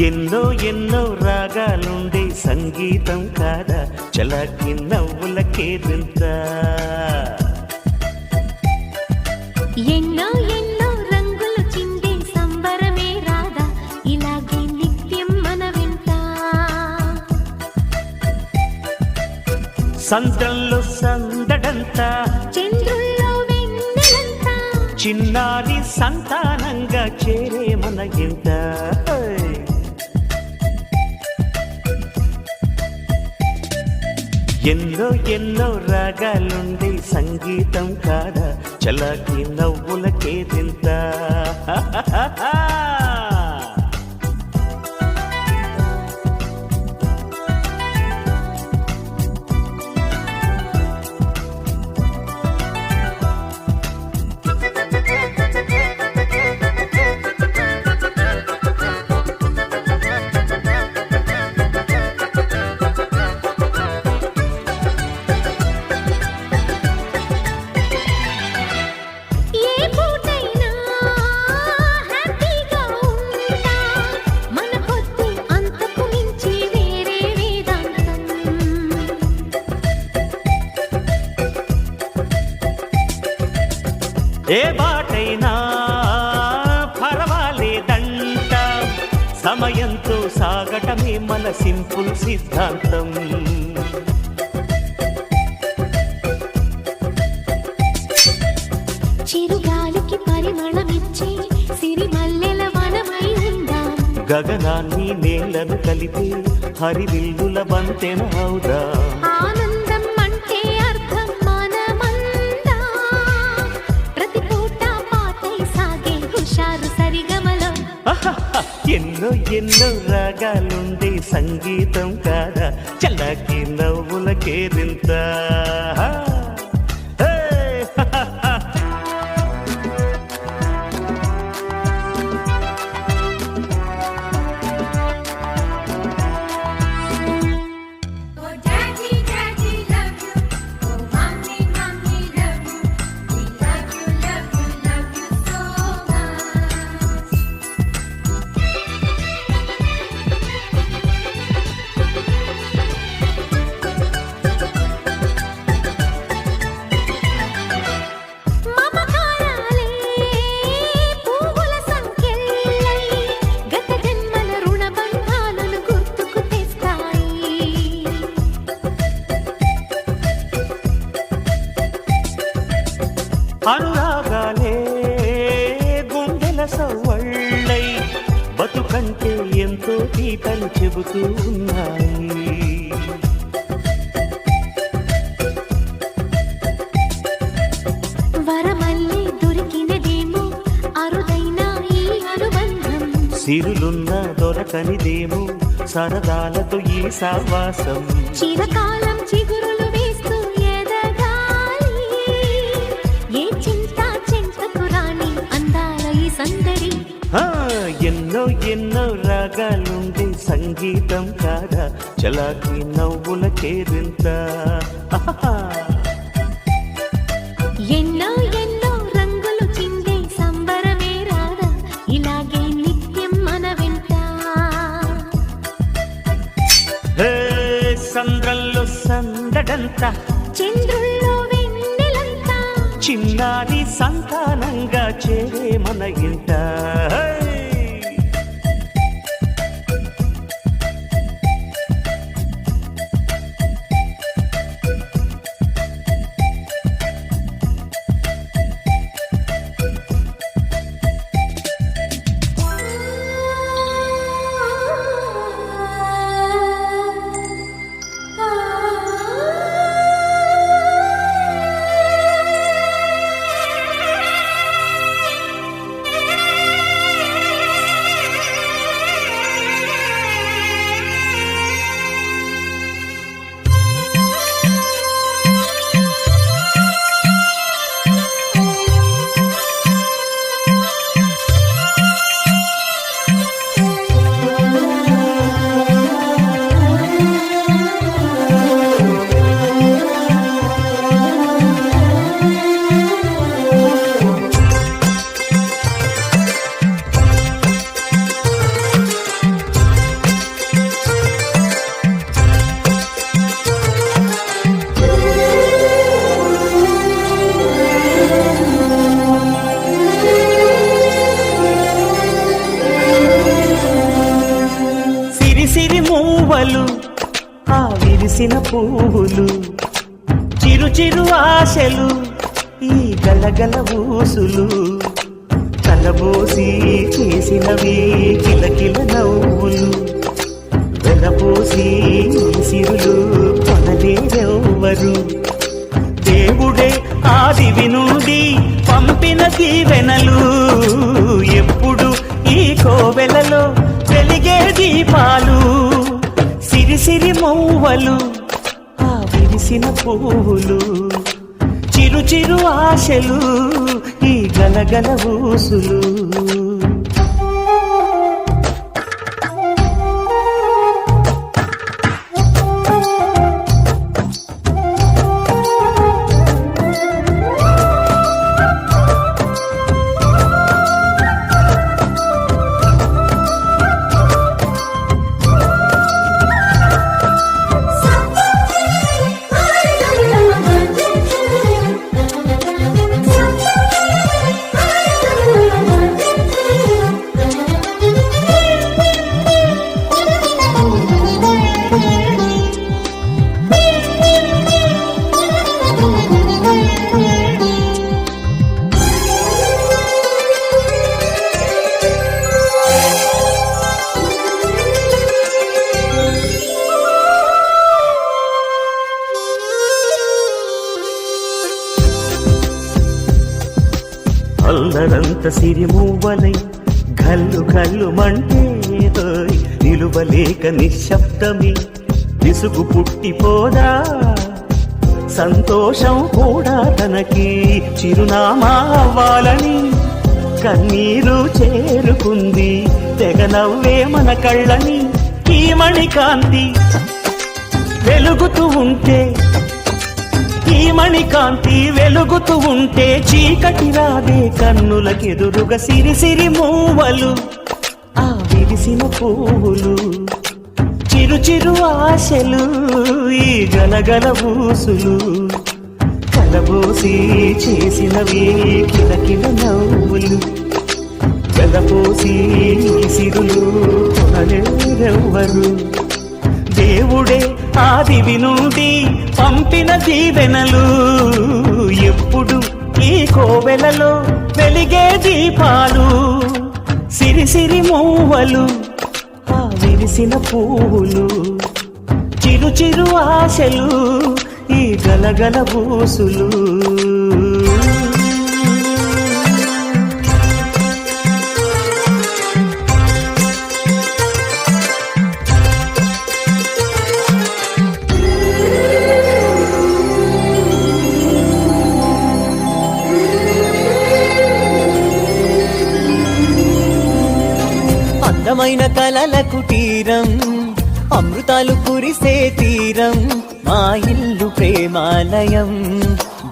ఎన్నో ఎన్నో రాగాలుండే సంగీతం కాదా చలాకి నవ్వులకేదింత ఎన్నో ఎన్నో రంగులు చిందే సంబరమే రాదా ఇలాగే నిత్యం మన వెంట సందల్లో సందడంతా చంద్రుల్లో వెన్నెలంతా చిన్నారి సంతానంగా చేరే మన ఇంట ఎన్నో ఎన్నో రాగాలుండే సంగీతం కాదా చలాకి నవ్వులకేదింత ఏ బాటైనా పర్వాలేదంట సమయంతో సాగటమే మన సింపుల్ సిద్ధాంతం చిరుగాలికి పరిమళమిచ్చే సిరిమల్లెల వనమై ఉందాం గగనాన్ని నేలను కలిపి హరివిల్లుల బంతెన అవుదాం ఆనందం అంటే అర్థం మనమందా ప్రతి పూట పాతై సాగే హుషారు సరిగమలో ఎన్నో ఎన్నో రాగాలుండే సంగీతం కాదా చల్లకి నవ్వులకేదింత అనురాగాలే గుండెల సవ్వళ్ళై బతుకంటే ఎంతో తీటని చెబుతూ ఉన్నాయి వరమల్లి దొరికినదేమో అరుదైన ఈ అనుబంధం సిరులున్న దొరకనిదేమో సరదాలతో ఈ సావాసం చిరకాలం చిగురులు వేస్తూ ఎదగాలి ఏ చింత చింతకు రాని అందాల ఈ సందడి ఎన్నో ఎన్నో రాగాలుండే సంగీతం కాదా చలాకి నవ్వులకేదింత ఎన్నో ఎన్నో రంగులు చిందే సంబరమే రాదా ఇలాగే నిత్యం మన వెంట సంద్రంలో సందడంతా చంద్రుల్లో వెన్నెలంతా చిన్నారి సంతానంగా చేరే మన ఇంట విరిసిన పువ్వులు, చిరు చిరు ఆశలు, ఈ గలగల ఊసులు, కలబోసి చేసినవి కిలకిల నవ్వులు, వెలబోసి సిరులు కొనలేరెవ్వరు. దేవుడే ఆదివి నుండి పంపిన దీవెనలు, ఎప్పుడు ఈ కోవెలలో వెలిగే దీపాలు, సిరిసిరి మౌవలు, ఆ విరిసిన పువ్వులు, చిరు చిరు ఆశలు, ఈ గలగల ఊసులు. అల్లరంత సిరిమూవలై గల్లు గల్లు మంటే నిలువలేక నిశ్శబ్దమి విసుగు పుట్టిపోదా, సంతోషం కూడా తనకి చిరునామా అవ్వాలని కన్నీరు చేరుకుంది, తెగ నవ్వే మన కళ్ళని. ఈ మణికాంతి వెలుగుతూ ఉంటే, ఈ మణికాంతి వెలుగుతూ ఉంటే చీకటి రాదే కన్నులకెదురుగా. సిరిసిరి మూవలు, ఆ విరిసిన పువ్వులు, చిరు చిరు ఆశలు, ఈ గలగల ఊసులు, కలబోసి చేసినవి కిలకిల నవ్వులు, వెలబోసి సిరులు కొనలేరెవ్వరు. దేవుడే ఆదివి నుండి పంపిన దీవెనలు, ఎప్పుడు ఈ కోవెలలో వెలిగే దీపాలు, సిరిసిరి మూవలు, ఆ విరిసిన పువ్వులు, చిరు చిరు ఆశలు, ఈ గలగల ఊసులు. అందమైన కలల కుటీరం, అమృతాలు కురిసే తీరం, మా ఇల్లు ప్రేమాలయం,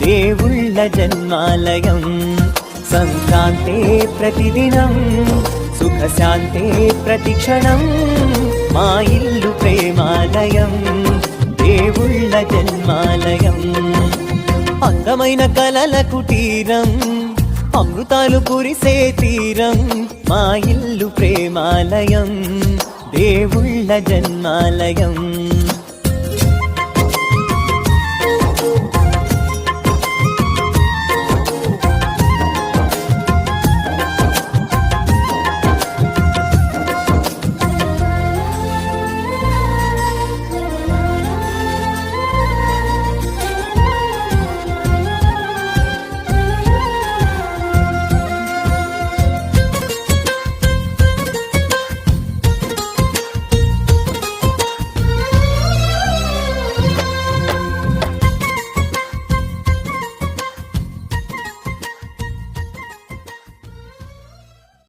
దేవుళ్ళ జన్మాలయం. సంక్రాంతే ప్రతిదినం, సుఖశాంతే ప్రతిక్షణం, మా ఇల్లు ప్రేమాలయం, దేవుళ్ళ జన్మాలయం. అందమైన కలల కుటీరం, అమృతాలు కురిసే తీరం, మా ఇల్లు ప్రేమాలయం, దేవుళ్ళ జన్మాలయం.